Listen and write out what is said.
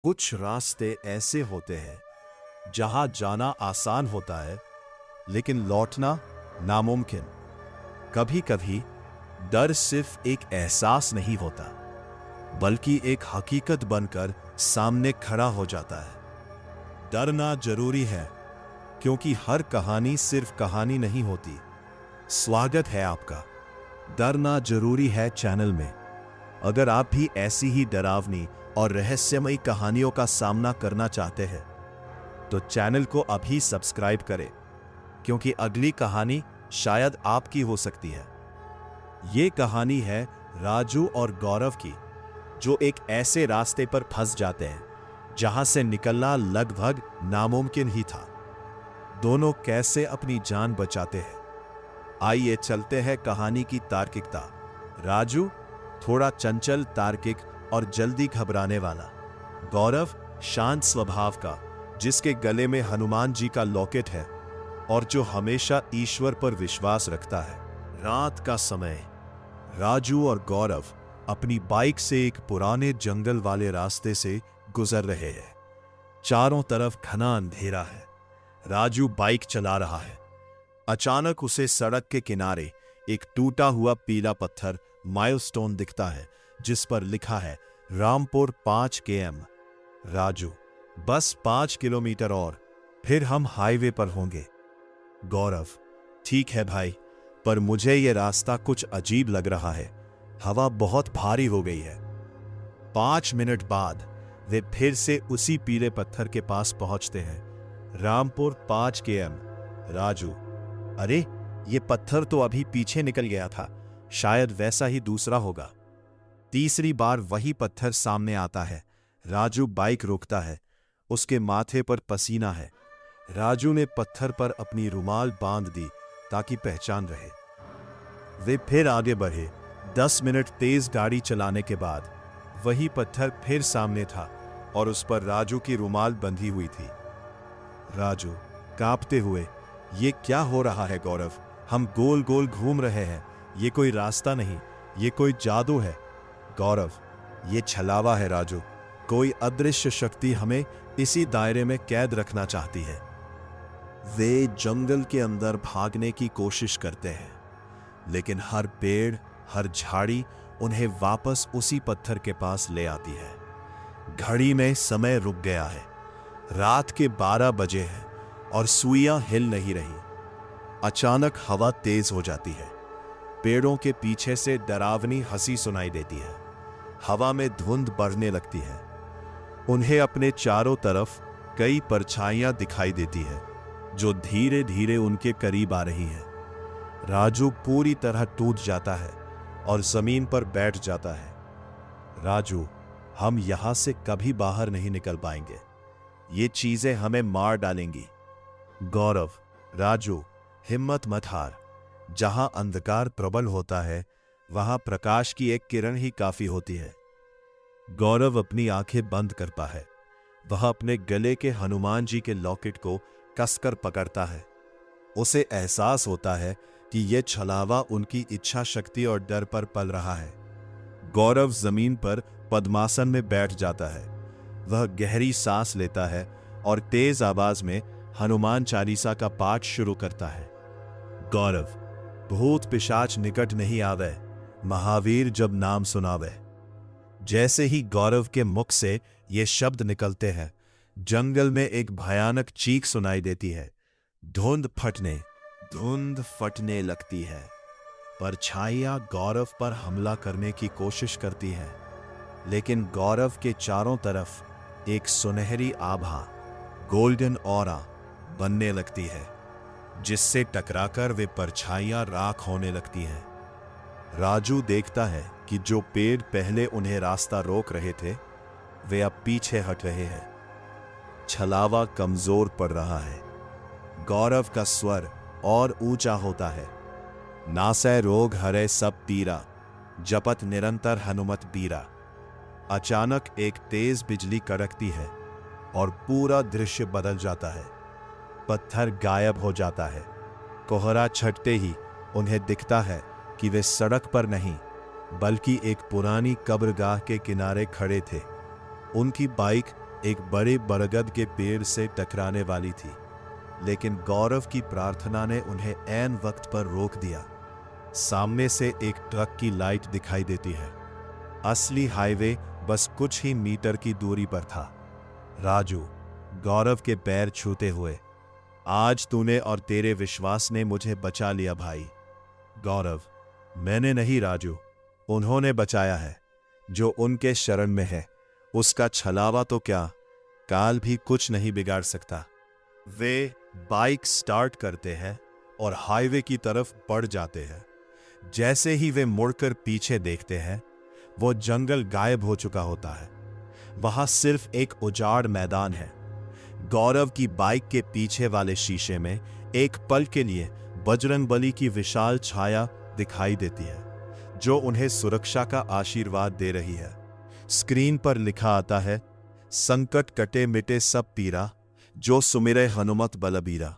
कुछ रास्ते ऐसे होते हैं जहां जाना आसान होता है लेकिन लौटना नामुमकिन। कभी कभी डर सिर्फ एक एहसास नहीं होता बल्कि एक हकीकत बनकर सामने खड़ा हो जाता है। डरना जरूरी है क्योंकि हर कहानी सिर्फ कहानी नहीं होती। स्वागत है आपका डरना जरूरी है चैनल में। अगर आप भी ऐसी ही डरावनी और रहस्यमयी कहानियों का सामना करना चाहते हैं तो चैनल को अभी सब्सक्राइब करें क्योंकि अगली कहानी शायद आपकी हो सकती है। ये कहानी है राजू और गौरव की, जो एक ऐसे रास्ते पर फंस जाते हैं जहां से निकलना लगभग नामुमकिन ही था। दोनों कैसे अपनी जान बचाते हैं, आइए चलते हैं कहानी की तार्किकता। राजू थोड़ा चंचल, तार्किक और जल्दी घबराने वाला। गौरव शांत स्वभाव का, जिसके गले में हनुमान जी का लॉकेट है और जो हमेशा ईश्वर पर विश्वास रखता है। रात का समय, राजू और गौरव अपनी बाइक से एक पुराने जंगल वाले रास्ते से गुजर रहे हैं। चारों तरफ घना अंधेरा है। राजू बाइक चला रहा है। अचानक उसे सड़क के किनारे एक टूटा हुआ पीला पत्थर माइलस्टोन दिखता है जिस पर लिखा है रामपुर 5 km। राजू, बस 5 किलोमीटर और फिर हम हाईवे पर होंगे। गौरव, ठीक है भाई, पर मुझे यह रास्ता कुछ अजीब लग रहा है। हवा बहुत भारी हो गई है। 5 मिनट बाद वे फिर से उसी पीले पत्थर के पास पहुंचते हैं। रामपुर 5 km। राजू, अरे ये पत्थर तो अभी पीछे निकल गया था, शायद वैसा ही दूसरा होगा। तीसरी बार वही पत्थर सामने आता है। राजू बाइक रोकता है। उसके माथे पर पसीना है। राजू ने पत्थर पर अपनी रुमाल बांध दी ताकि पहचान रहे। वे फिर आगे बढ़े। 10 मिनट तेज गाड़ी चलाने के बाद वही पत्थर फिर सामने था और उस पर राजू की रुमाल बंधी हुई थी। राजू कांपते हुए, ये क्या हो रहा है गौरव? हम गोल गोल घूम रहे हैं। ये कोई रास्ता नहीं, ये कोई जादू है। गौरव, ये छलावा है राजू। कोई अदृश्य शक्ति हमें इसी दायरे में कैद रखना चाहती है। वे जंगल के अंदर भागने की कोशिश करते हैं लेकिन हर पेड़, हर झाड़ी उन्हें वापस उसी पत्थर के पास ले आती है। घड़ी में समय रुक गया है। रात के 12 बजे हैं और सुइयां हिल नहीं रही। अचानक हवा तेज हो जाती है। पेड़ों के पीछे से डरावनी हंसी सुनाई देती है। हवा में धुंध बढ़ने लगती है। उन्हें अपने चारों तरफ कई परछाइयां दिखाई देती है जो धीरे धीरे उनके करीब आ रही है। राजू पूरी तरह टूट जाता है और जमीन पर बैठ जाता है। राजू, हम यहां से कभी बाहर नहीं निकल पाएंगे। ये चीजें हमें मार डालेंगी। गौरव, राजू, हिम्मत मत हार। जहां अंधकार प्रबल होता है वहां प्रकाश की एक किरण ही काफी होती है। गौरव अपनी आंखें बंद करता है। वह अपने गले के हनुमान जी के लॉकेट को कसकर पकड़ता है। उसे एहसास होता है कि यह छलावा उनकी इच्छा शक्ति और डर पर पल रहा है। गौरव जमीन पर पद्मासन में बैठ जाता है। वह गहरी सांस लेता है और तेज आवाज में हनुमान चालीसा का पाठ शुरू करता है। गौरव, भूत पिशाच निकट नहीं आवे, महावीर जब नाम सुनावे। जैसे ही गौरव के मुख से ये शब्द निकलते हैं, जंगल में एक भयानक चीख सुनाई देती है। धुंध फटने लगती है। परछाइयां गौरव पर हमला करने की कोशिश करती है लेकिन गौरव के चारों तरफ एक सुनहरी आभा, गोल्डन ऑरा बनने लगती है जिससे टकराकर वे परछाइयां राख होने लगती हैं। राजू देखता है कि जो पेड़ पहले उन्हें रास्ता रोक रहे थे वे अब पीछे हट रहे हैं। छलावा कमजोर पड़ रहा है। गौरव का स्वर और ऊंचा होता है। नासै रोग हरे सब पीरा, जपत निरंतर हनुमत बीरा। अचानक एक तेज बिजली कड़कती है और पूरा दृश्य बदल जाता है। पत्थर गायब हो जाता है। कोहरा छटते ही उन्हें दिखता है कि वे सड़क पर नहीं बल्कि एक पुरानी कब्रगाह के किनारे खड़े थे। उनकी बाइक एक बड़े बरगद के पेड़ से टकराने वाली थी, लेकिन गौरव की प्रार्थना ने उन्हें ऐन वक्त पर रोक दिया। सामने से एक ट्रक की लाइट दिखाई देती है। असली हाईवे बस कुछ ही मीटर की दूरी पर था। राजू, गौरव के पैर छूते हुए, आज तूने और तेरे विश्वास ने मुझे बचा लिया भाई। गौरव, मैंने नहीं राजू, उन्होंने बचाया है। जो उनके शरण में है उसका छलावा तो क्या, काल भी कुछ नहीं बिगाड़ सकता। वे बाइक स्टार्ट करते हैं और हाईवे की तरफ बढ़ जाते हैं। जैसे ही वे मुड़कर पीछे देखते हैं, वो जंगल गायब हो चुका होता है। वहां सिर्फ एक उजाड़ मैदान है। गौरव की बाइक के पीछे वाले शीशे में एक पल के लिए बजरंगबली की विशाल छाया दिखाई देती है, जो उन्हें सुरक्षा का आशीर्वाद दे रही है। स्क्रीन पर लिखा आता है, संकट कटे मिटे सब पीरा, जो सुमिरे हनुमत बलबीरा।